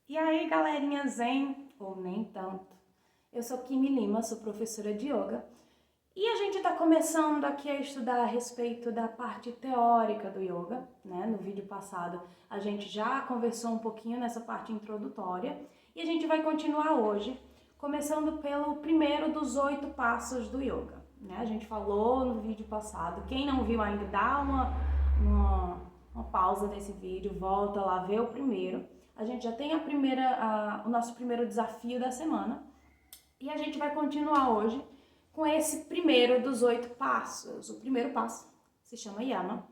E aí, galerinha zen, ou nem tanto. Eu sou Kimi Lima, sou professora de yoga, e a gente está começando aqui a estudar a respeito da parte teórica do yoga, né? No vídeo passado a gente já conversou um pouquinho nessa parte introdutória, e a gente vai continuar hoje, começando pelo primeiro dos 8 passos do yoga, né? A gente falou no vídeo passado, quem não viu ainda, dá uma pausa nesse vídeo, volta lá, vê o primeiro. A gente já tem o nosso primeiro desafio da semana e a gente vai continuar hoje com esse primeiro dos 8 passos. O primeiro passo se chama Yama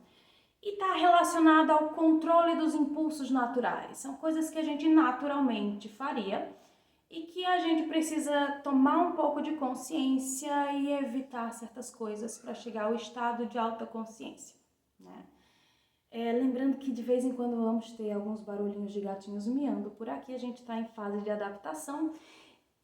e está relacionado ao controle dos impulsos naturais. São coisas que a gente naturalmente faria e que a gente precisa tomar um pouco de consciência e evitar certas coisas para chegar ao estado de alta consciência, né? Lembrando que de vez em quando vamos ter alguns barulhinhos de gatinhos miando por aqui, a gente está em fase de adaptação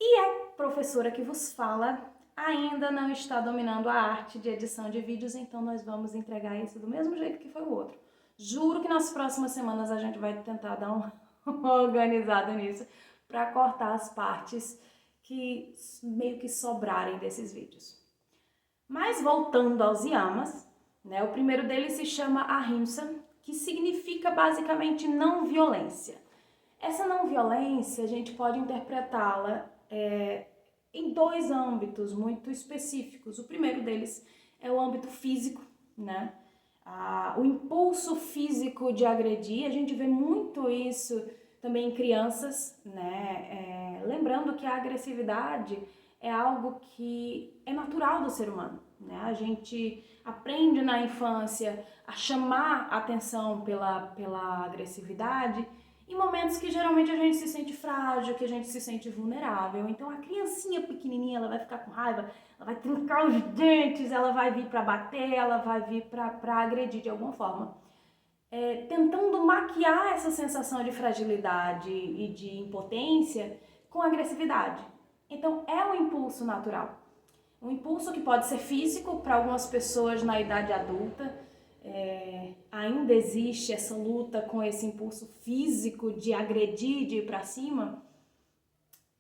e a professora que vos fala ainda não está dominando a arte de edição de vídeos, então nós vamos entregar isso do mesmo jeito que foi o outro. Juro que nas próximas semanas a gente vai tentar dar uma organizada nisso para cortar as partes que meio que sobrarem desses vídeos. Mas voltando aos yamas, né, o primeiro deles se chama Ahimsa, que significa basicamente não violência. Essa não violência a gente pode interpretá-la em 2 âmbitos muito específicos. O primeiro deles é o âmbito físico, né? O impulso físico de agredir, a gente vê muito isso também em crianças, né? Lembrando que a agressividade é algo que é natural do ser humano, né? A gente aprende na infância a chamar atenção pela agressividade em momentos que geralmente a gente se sente frágil, que a gente se sente vulnerável. Então a criancinha pequenininha, ela vai ficar com raiva, ela vai trincar os dentes, ela vai vir para bater, ela vai vir para agredir de alguma forma. Tentando maquiar essa sensação de fragilidade e de impotência com agressividade. Então é um impulso natural. Um impulso que pode ser físico para algumas pessoas na idade adulta. Ainda existe essa luta com esse impulso físico de agredir, de ir para cima.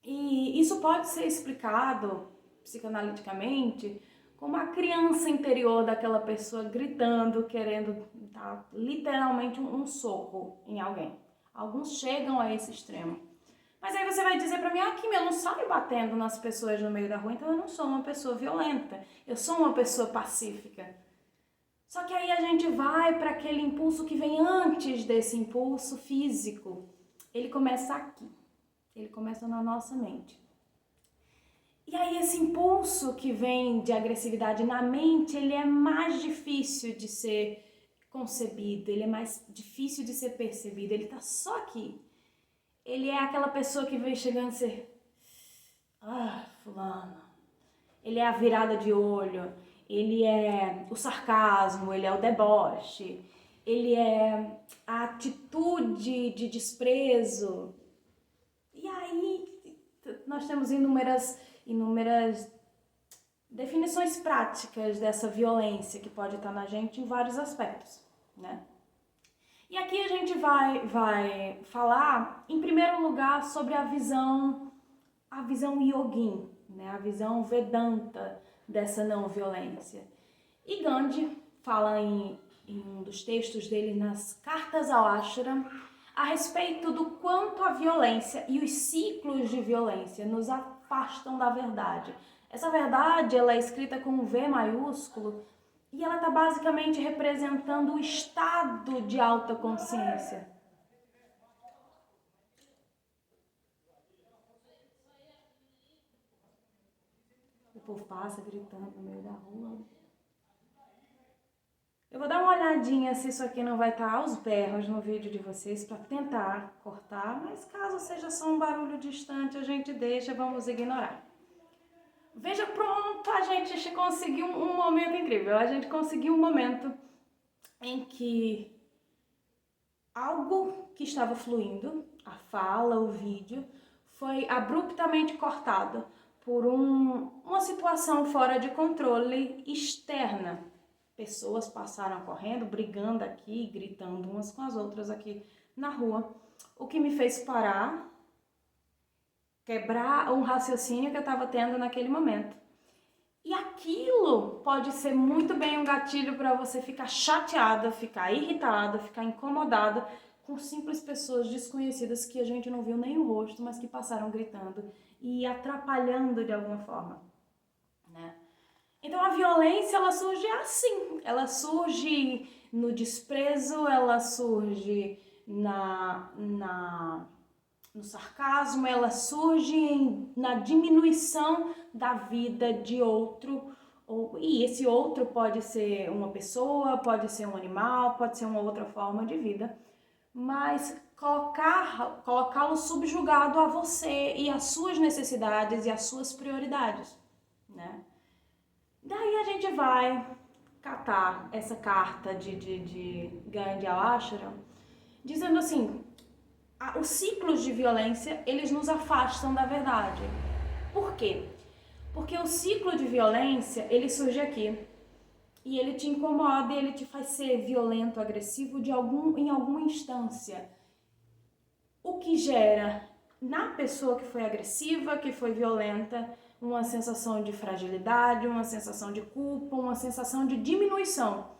E isso pode ser explicado psicanaliticamente como a criança interior daquela pessoa gritando, querendo dar literalmente um soco em alguém. Alguns chegam a esse extremo. Mas aí você vai dizer pra mim, Kimi, eu não saio batendo nas pessoas no meio da rua, então eu não sou uma pessoa violenta, eu sou uma pessoa pacífica. Só que aí a gente vai para aquele impulso que vem antes desse impulso físico. Ele começa aqui, ele começa na nossa mente. E aí esse impulso que vem de agressividade na mente, ele é mais difícil de ser concebido, ele é mais difícil de ser percebido, ele tá só aqui. Ele é aquela pessoa que vem chegando e ser, fulano. Ele é a virada de olho, ele é o sarcasmo, ele é o deboche, ele é a atitude de desprezo. E aí nós temos inúmeras definições práticas dessa violência que pode estar na gente em vários aspectos, né? E aqui a gente vai falar, em primeiro lugar, sobre a visão yogin, né? A visão Vedanta dessa não violência. E Gandhi fala em um dos textos dele, nas Cartas ao Ashram, a respeito do quanto a violência e os ciclos de violência nos afastam da verdade. Essa verdade, ela é escrita com um V maiúsculo e ela está basicamente representando o estado de alta consciência. O povo passa gritando no meio da rua. Eu vou dar uma olhadinha se isso aqui não vai estar aos berros no vídeo de vocês para tentar cortar, mas caso seja só um barulho distante, a gente deixa, vamos ignorar. Veja, pronto, a gente conseguiu um momento incrível. A gente conseguiu um momento em que algo que estava fluindo, a fala, o vídeo, foi abruptamente cortado por uma situação fora de controle externa. Pessoas passaram correndo, brigando aqui, gritando umas com as outras aqui na rua, o que me fez parar quebrar um raciocínio que eu estava tendo naquele momento. E aquilo pode ser muito bem um gatilho para você ficar chateada, ficar irritada, ficar incomodada com simples pessoas desconhecidas que a gente não viu nem o rosto, mas que passaram gritando e atrapalhando de alguma forma, né? Então a violência, ela surge assim, ela surge no desprezo, ela surge no sarcasmo, ela surge na diminuição da vida de outro, e esse outro pode ser uma pessoa, pode ser um animal, pode ser uma outra forma de vida, mas colocá-lo subjugado a você e às suas necessidades e às suas prioridades, né? Daí a gente vai catar essa carta de Gandhi ao Ashram, dizendo assim, os ciclos de violência, eles nos afastam da verdade. Por quê? Porque o ciclo de violência, ele surge aqui e ele te incomoda e ele te faz ser violento, agressivo em alguma instância. O que gera na pessoa que foi agressiva, que foi violenta, uma sensação de fragilidade, uma sensação de culpa, uma sensação de diminuição.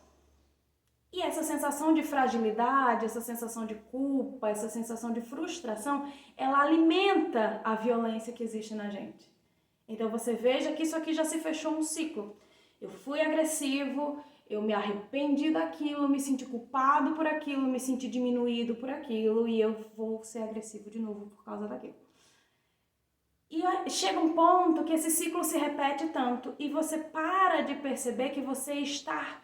E essa sensação de fragilidade, essa sensação de culpa, essa sensação de frustração, ela alimenta a violência que existe na gente. Então você veja que isso aqui já se fechou um ciclo. Eu fui agressivo, eu me arrependi daquilo, me senti culpado por aquilo, me senti diminuído por aquilo e eu vou ser agressivo de novo por causa daquilo. E chega um ponto que esse ciclo se repete tanto e você para de perceber que você está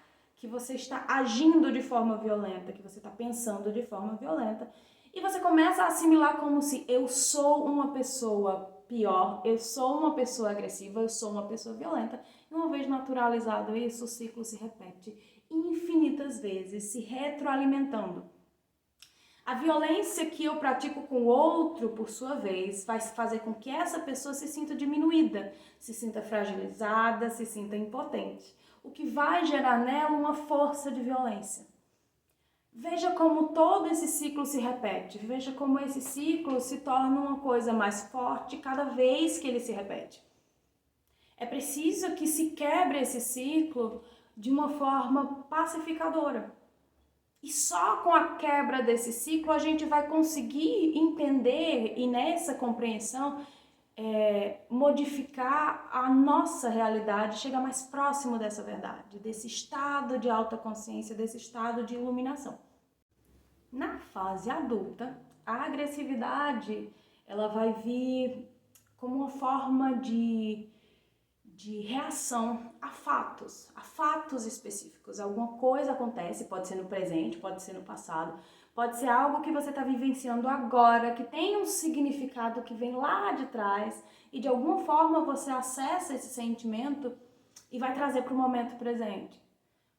agindo de forma violenta, que você está pensando de forma violenta, e você começa a assimilar como se eu sou uma pessoa pior, eu sou uma pessoa agressiva, eu sou uma pessoa violenta. E uma vez naturalizado isso, o ciclo se repete infinitas vezes, se retroalimentando. A violência que eu pratico com o outro, por sua vez, vai fazer com que essa pessoa se sinta diminuída, se sinta fragilizada, se sinta impotente, o que vai gerar nela uma força de violência. Veja como todo esse ciclo se repete, veja como esse ciclo se torna uma coisa mais forte cada vez que ele se repete. É preciso que se quebre esse ciclo de uma forma pacificadora. E só com a quebra desse ciclo a gente vai conseguir entender e nessa compreensão modificar a nossa realidade, chegar mais próximo dessa verdade, desse estado de alta consciência, desse estado de iluminação. Na fase adulta, a agressividade ela vai vir como uma forma de reação a fatos específicos. Alguma coisa acontece, pode ser no presente, pode ser no passado, pode ser algo que você está vivenciando agora, que tem um significado que vem lá de trás e de alguma forma você acessa esse sentimento e vai trazer para o momento presente.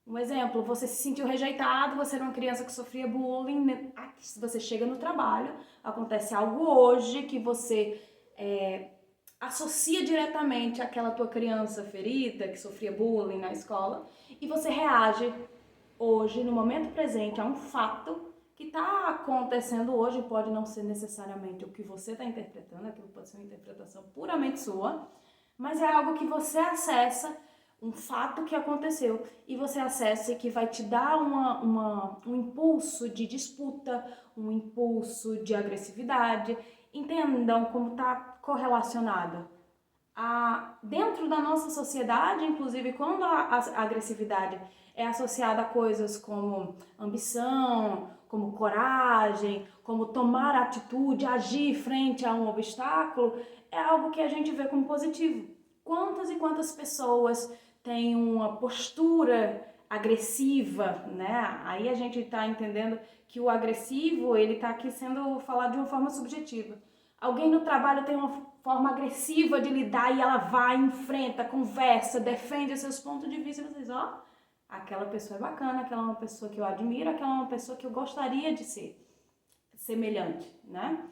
Um exemplo, você se sentiu rejeitado, você era uma criança que sofria bullying, você chega no trabalho, acontece algo hoje que você associa diretamente àquela tua criança ferida, que sofria bullying na escola, e você reage hoje, no momento presente, a um fato que está acontecendo hoje, pode não ser necessariamente o que você está interpretando, aquilo pode ser uma interpretação puramente sua, mas é algo que você acessa, um fato que aconteceu, e você acessa e que vai te dar um impulso de disputa, um impulso de agressividade. Entendam como está correlacionado. Dentro da nossa sociedade, inclusive, quando a agressividade é associada a coisas como ambição, como coragem, como tomar atitude, agir frente a um obstáculo, é algo que a gente vê como positivo. Quantas e quantas pessoas têm uma postura agressiva, né? Aí a gente está entendendo que o agressivo, ele está aqui sendo falado de uma forma subjetiva. Alguém no trabalho tem uma forma agressiva de lidar e ela vai, enfrenta, conversa, defende seus pontos de vista e vocês, aquela pessoa é bacana, aquela é uma pessoa que eu admiro, aquela é uma pessoa que eu gostaria de ser semelhante, né?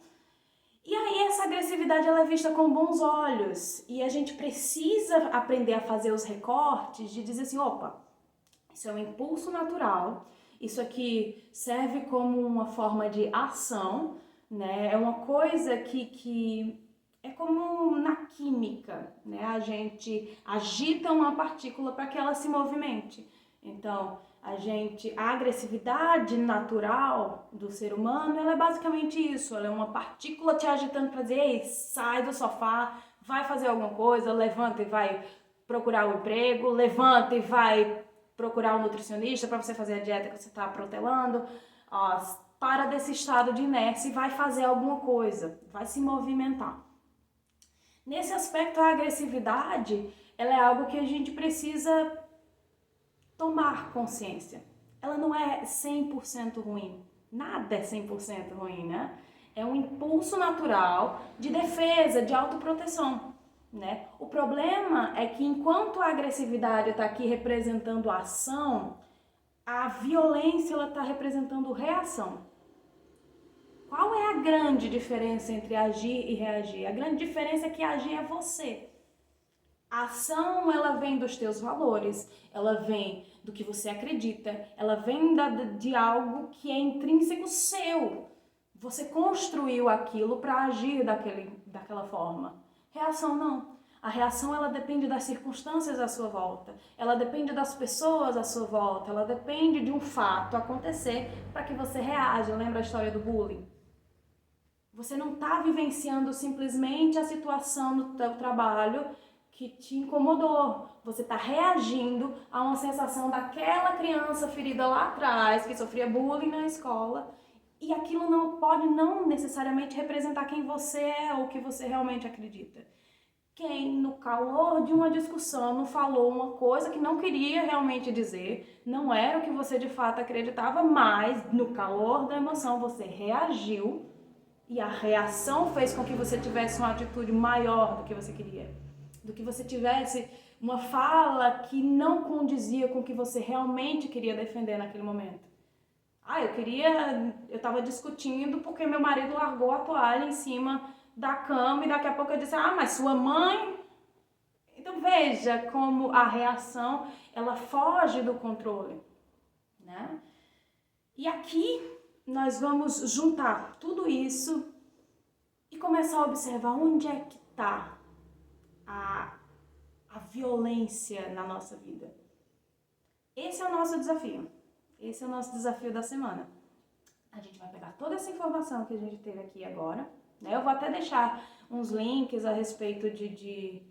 E aí essa agressividade ela é vista com bons olhos e a gente precisa aprender a fazer os recortes de dizer assim, opa, isso é um impulso natural, isso aqui serve como uma forma de ação, né? É uma coisa que É como na química, né? A gente agita uma partícula para que ela se movimente. Então, a agressividade natural do ser humano, ela é basicamente isso. Ela é uma partícula te agitando para dizer, ei, sai do sofá, vai fazer alguma coisa, levanta e vai procurar um emprego, levanta e vai procurar um nutricionista para você fazer a dieta que você está protelando. Ó, para desse estado de inércia e vai fazer alguma coisa, vai se movimentar. Nesse aspecto, a agressividade, ela é algo que a gente precisa tomar consciência. Ela não é 100% ruim. Nada é 100% ruim, né? É um impulso natural de defesa, de autoproteção, né? O problema é que enquanto a agressividade está aqui representando a ação, a violência ela está representando reação. Qual é a grande diferença entre agir e reagir? A grande diferença é que agir é você. A ação, ela vem dos teus valores, ela vem do que você acredita, ela vem de algo que é intrínseco seu. Você construiu aquilo para agir daquela forma. Reação não. A reação, ela depende das circunstâncias à sua volta, ela depende das pessoas à sua volta, ela depende de um fato acontecer para que você reaja. Lembra a história do bullying? Você não está vivenciando simplesmente a situação do teu trabalho que te incomodou. Você está reagindo a uma sensação daquela criança ferida lá atrás, que sofria bullying na escola, e aquilo não pode não necessariamente representar quem você é ou o que você realmente acredita. Quem, no calor de uma discussão, não falou uma coisa que não queria realmente dizer, não era o que você de fato acreditava, mas no calor da emoção você reagiu e a reação fez com que você tivesse uma atitude maior do que você queria, do que você tivesse uma fala que não condizia com o que você realmente queria defender naquele momento. Eu estava discutindo porque meu marido largou a toalha em cima da cama e daqui a pouco eu disse, mas sua mãe... Então veja como a reação, ela foge do controle, né? E aqui nós vamos juntar tudo isso e começar a observar onde é que está a violência na nossa vida. Esse é o nosso desafio. Esse é o nosso desafio da semana. A gente vai pegar toda essa informação que a gente teve aqui agora, né? Eu vou até deixar uns links a respeito de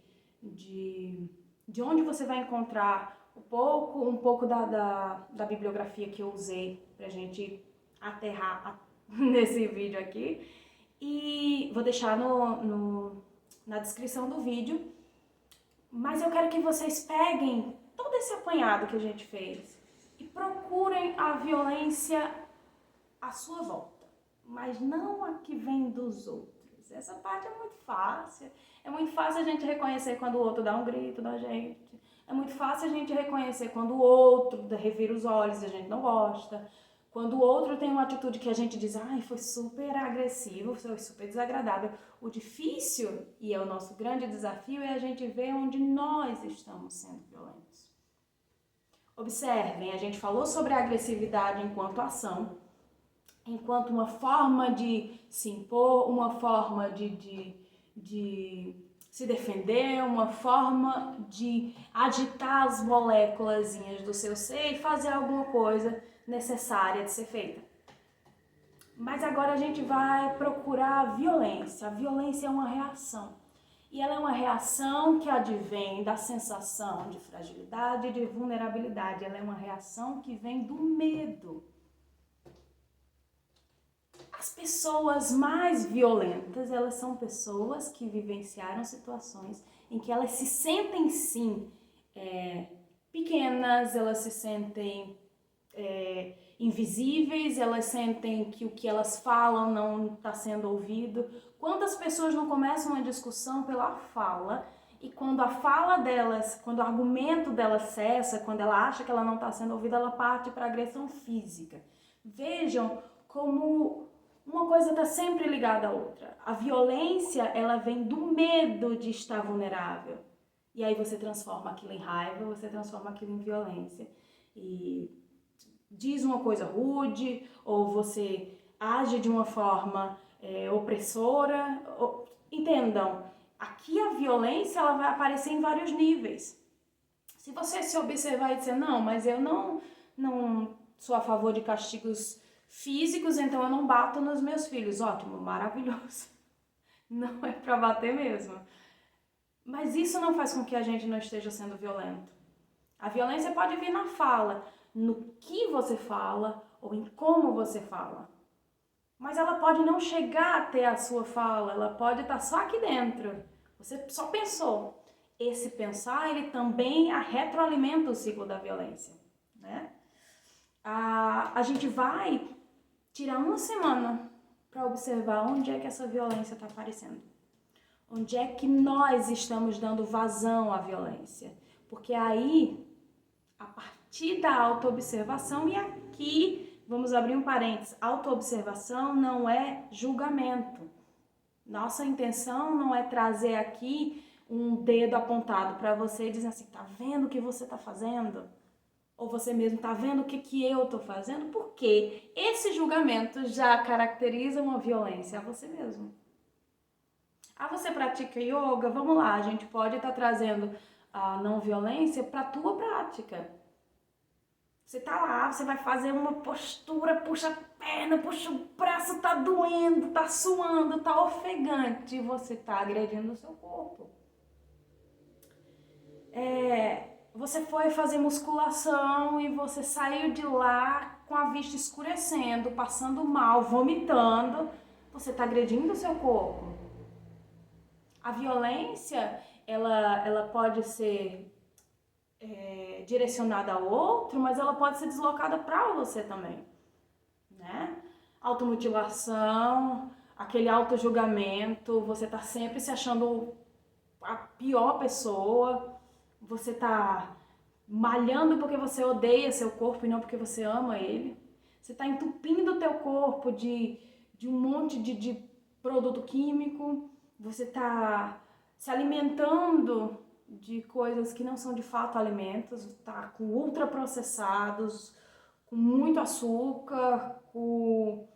onde você vai encontrar um pouco da bibliografia que eu usei pra gente aterrar nesse vídeo aqui. E vou deixar na descrição do vídeo. Mas eu quero que vocês peguem todo esse apanhado que a gente fez e procurem a violência à sua volta, mas não a que vem dos outros. Essa parte é muito fácil. É muito fácil a gente reconhecer quando o outro dá um grito da gente. É muito fácil a gente reconhecer quando o outro revira os olhos e a gente não gosta. Quando o outro tem uma atitude que a gente diz, foi super agressivo, foi super desagradável. O difícil, e é o nosso grande desafio, é a gente ver onde nós estamos sendo violentos. Observem, a gente falou sobre a agressividade enquanto ação, enquanto uma forma de se impor, uma forma de se defender, uma forma de agitar as moléculazinhas do seu ser e fazer alguma coisa necessária de ser feita. Mas agora a gente vai procurar a violência. A violência é uma reação. E ela é uma reação que advém da sensação de fragilidade e de vulnerabilidade. Ela é uma reação que vem do medo. As pessoas mais violentas, elas são pessoas que vivenciaram situações em que elas se sentem, sim, pequenas, elas se sentem invisíveis, elas sentem que o que elas falam não está sendo ouvido. Quantas pessoas não começam uma discussão pela fala e quando a fala delas, quando o argumento delas cessa, quando ela acha que ela não está sendo ouvida, ela parte para agressão física. Vejam como uma coisa está sempre ligada à outra. A violência, ela vem do medo de estar vulnerável. E aí você transforma aquilo em raiva, você transforma aquilo em violência. E diz uma coisa rude, ou você age de uma forma opressora. Entendam, aqui a violência ela vai aparecer em vários níveis. Se você se observar e dizer, não, mas eu não sou a favor de castigos físicos, então eu não bato nos meus filhos. Ótimo, maravilhoso. Não é pra bater mesmo. Mas isso não faz com que a gente não esteja sendo violento. A violência pode vir na fala, no que você fala ou em como você fala. Mas ela pode não chegar até a sua fala, ela pode estar só aqui dentro. Você só pensou. Esse pensar, ele também retroalimenta o ciclo da violência, né? A gente vai tirar uma semana para observar onde é que essa violência está aparecendo. Onde é que nós estamos dando vazão à violência. Porque aí, a partir da autoobservação, e aqui, vamos abrir um parênteses, autoobservação não é julgamento. Nossa intenção não é trazer aqui um dedo apontado para você e dizer assim, tá vendo o que você tá fazendo? Ou você mesmo tá vendo o que eu tô fazendo? Porque esse julgamento já caracteriza uma violência a você mesmo. Você pratica yoga? Vamos lá, a gente pode estar trazendo a não violência para a tua prática. Você tá lá, você vai fazer uma postura, puxa a perna, puxa o braço, tá doendo, tá suando, tá ofegante, você tá agredindo o seu corpo. Você foi fazer musculação e você saiu de lá com a vista escurecendo, passando mal, vomitando, você tá agredindo o seu corpo. A violência, ela pode ser direcionada ao outro, mas ela pode ser deslocada para você também, né? Automutilação, aquele autojulgamento, você tá sempre se achando a pior pessoa, você tá malhando porque você odeia seu corpo e não porque você ama ele, você tá entupindo o teu corpo de um monte de produto químico, você tá se alimentando de coisas que não são de fato alimentos, tá com ultraprocessados, com muito açúcar, com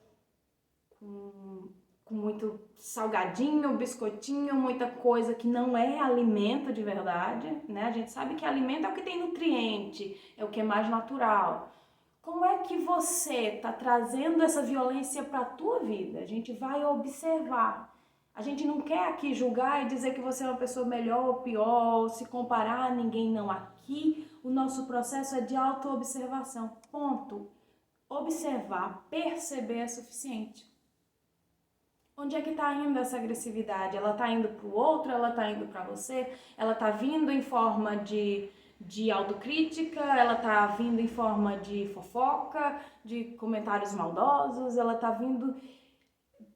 muito salgadinho, biscoitinho, muita coisa que não é alimento de verdade, né? A gente sabe que alimento é o que tem nutriente, é o que é mais natural. Como é que você tá trazendo essa violência para a tua vida? A gente vai observar. A gente não quer aqui julgar e dizer que você é uma pessoa melhor ou pior, ou se comparar a ninguém, não. Aqui o nosso processo é de autoobservação. Ponto. Observar, perceber é suficiente. Onde é que está indo essa agressividade? Ela está indo para o outro? Ela está indo para você? Ela está vindo em forma de autocrítica? Ela está vindo em forma de fofoca, de comentários maldosos? Ela está vindo...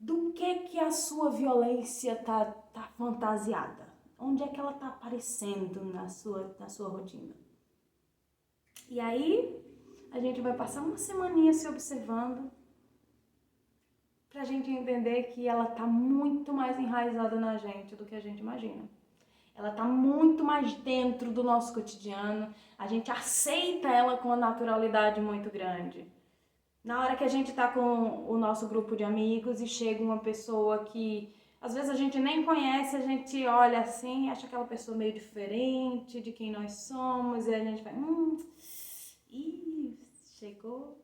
Do que a sua violência tá fantasiada? Onde é que ela tá aparecendo na sua rotina? E aí, a gente vai passar uma semaninha se observando pra gente entender que ela tá muito mais enraizada na gente do que a gente imagina. Ela tá muito mais dentro do nosso cotidiano, a gente aceita ela com uma naturalidade muito grande. Na hora que a gente tá com o nosso grupo de amigos e chega uma pessoa que às vezes a gente nem conhece, a gente olha assim, acha aquela pessoa meio diferente de quem nós somos, e a gente vai, chegou.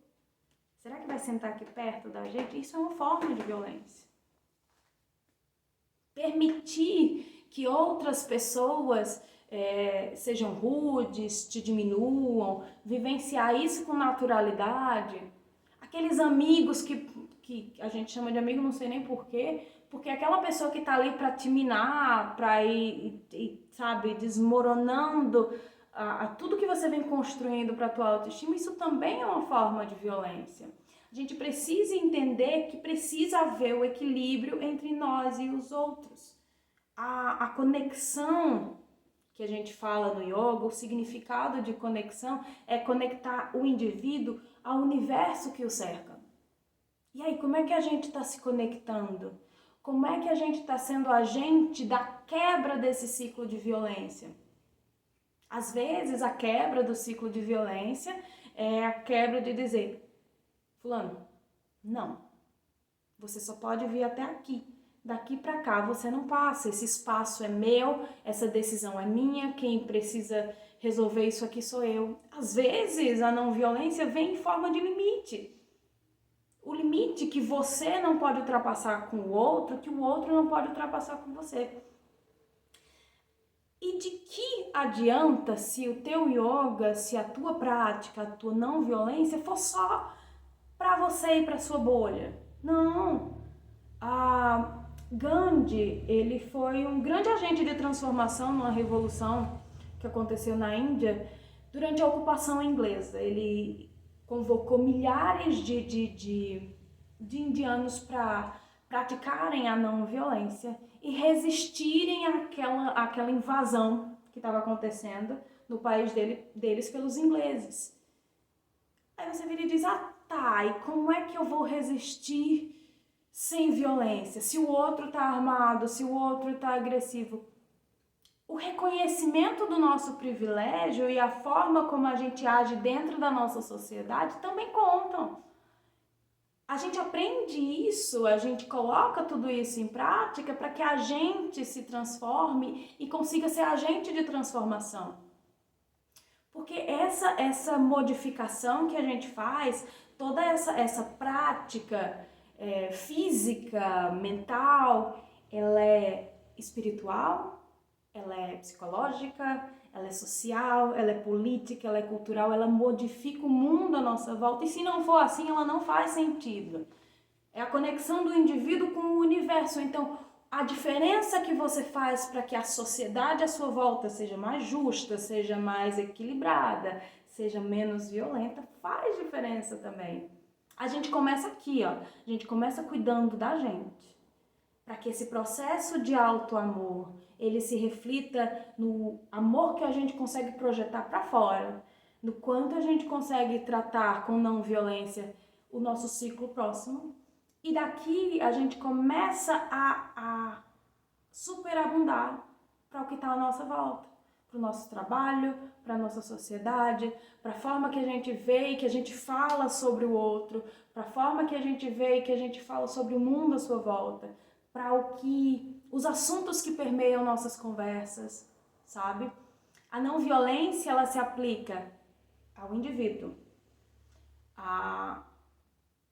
Será que vai sentar aqui perto da gente? Isso é uma forma de violência. Permitir que outras pessoas sejam rudes, te diminuam, vivenciar isso com naturalidade. Aqueles amigos que a gente chama de amigo, não sei nem porquê, porque aquela pessoa que tá ali pra te minar, pra ir sabe, desmoronando tudo que você vem construindo pra tua autoestima, isso também é uma forma de violência. A gente precisa entender que precisa haver o equilíbrio entre nós e os outros. A conexão que a gente fala no yoga, o significado de conexão é conectar o indivíduo ao universo que o cerca. E aí, como é que a gente está se conectando? Como é que a gente está sendo agente da quebra desse ciclo de violência? Às vezes, a quebra do ciclo de violência é a quebra de dizer, fulano, não. Você só pode vir até aqui. Daqui para cá você não passa. Esse espaço é meu, essa decisão é minha, quem precisa resolver isso aqui sou eu. Às vezes a não violência vem em forma de limite. O limite que você não pode ultrapassar com o outro, que o outro não pode ultrapassar com você. E de que adianta se o teu yoga, se a tua prática, a tua não violência for só para você e para sua bolha? Não. Gandhi, ele foi um grande agente de transformação numa revolução que aconteceu na Índia durante a ocupação inglesa. Ele convocou milhares de indianos para praticarem a não violência e resistirem àquela invasão que estava acontecendo no país deles pelos ingleses. Aí você vira e diz, tá, e como é que eu vou resistir sem violência? Se o outro tá armado, se o outro tá agressivo. O reconhecimento do nosso privilégio e a forma como a gente age dentro da nossa sociedade também contam. A gente aprende isso, a gente coloca tudo isso em prática para que a gente se transforme e consiga ser agente de transformação. Porque essa modificação que a gente faz, toda essa prática física, mental, ela é espiritual, ela é psicológica, ela é social, ela é política, ela é cultural, ela modifica o mundo à nossa volta. E se não for assim, ela não faz sentido. É a conexão do indivíduo com o universo. Então, a diferença que você faz para que a sociedade à sua volta seja mais justa, seja mais equilibrada, seja menos violenta, faz diferença também. A gente começa aqui, ó. A gente começa cuidando da gente. Para que esse processo de auto-amor, ele se reflita no amor que a gente consegue projetar para fora, no quanto a gente consegue tratar com não violência o nosso ciclo próximo. E daqui a gente começa a superabundar para o que está à nossa volta, para o nosso trabalho, para a nossa sociedade, para a forma que a gente vê e que a gente fala sobre o outro, para a forma que a gente vê e que a gente fala sobre o mundo à sua volta, para os assuntos que permeiam nossas conversas, sabe? A não violência, ela se aplica ao indivíduo, à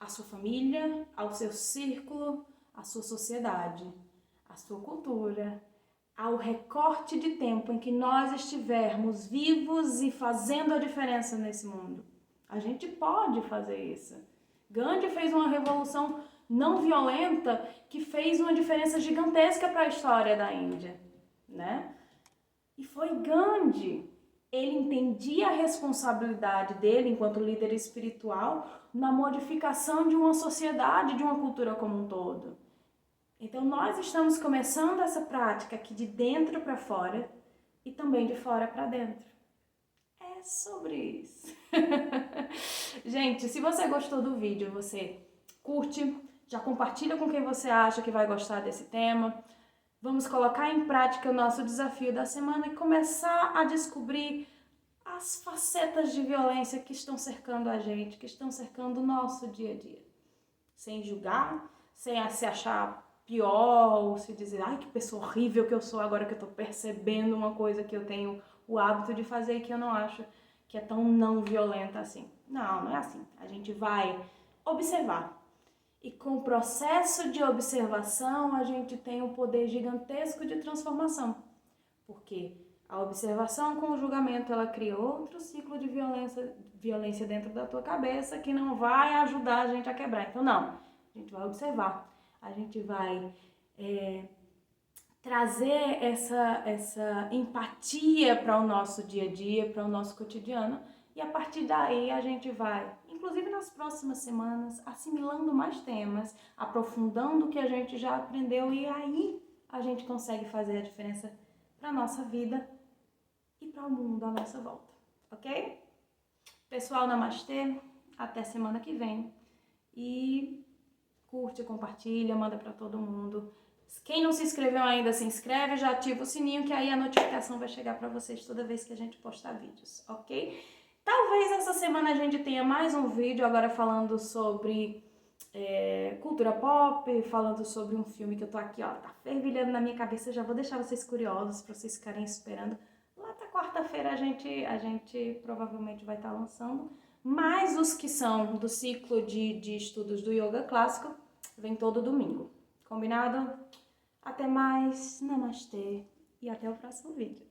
sua família, ao seu círculo, à sua sociedade, à sua cultura, ao recorte de tempo em que nós estivermos vivos e fazendo a diferença nesse mundo. A gente pode fazer isso. Gandhi fez uma revolução não violenta que fez uma diferença gigantesca para a história da Índia, né? E foi Gandhi. Ele entendia a responsabilidade dele, enquanto líder espiritual, na modificação de uma sociedade, de uma cultura como um todo. Então, nós estamos começando essa prática aqui de dentro para fora e também de fora para dentro. É sobre isso. Gente, se você gostou do vídeo, você curte, já compartilha com quem você acha que vai gostar desse tema. Vamos colocar em prática o nosso desafio da semana e começar a descobrir as facetas de violência que estão cercando a gente, que estão cercando o nosso dia a dia. Sem julgar, sem se achar pior ou se dizer, ai, que pessoa horrível que eu sou agora que eu tô percebendo uma coisa que eu tenho o hábito de fazer e que eu não acho que é tão não violenta assim. Não, não é assim. A gente vai observar. E com o processo de observação, a gente tem um poder gigantesco de transformação. Porque a observação com o julgamento, ela cria outro ciclo de violência dentro da tua cabeça que não vai ajudar a gente a quebrar. Então, não. A gente vai observar. A gente vai trazer essa empatia para o nosso dia a dia, para o nosso cotidiano. E a partir daí a gente vai, inclusive nas próximas semanas, assimilando mais temas, aprofundando o que a gente já aprendeu e aí a gente consegue fazer a diferença para a nossa vida e para o mundo à nossa volta, ok? Pessoal, namastê, até semana que vem e curte, compartilha, manda para todo mundo. Quem não se inscreveu ainda, se inscreve, já ativa o sininho que aí a notificação vai chegar para vocês toda vez que a gente postar vídeos, ok? Talvez essa semana a gente tenha mais um vídeo agora falando sobre cultura pop, falando sobre um filme que eu tô aqui, ó, tá fervilhando na minha cabeça, já vou deixar vocês curiosos pra vocês ficarem esperando. Lá tá quarta-feira a gente provavelmente vai estar lançando, mas os que são do ciclo de estudos do yoga clássico, vem todo domingo. Combinado? Até mais, namastê e até o próximo vídeo.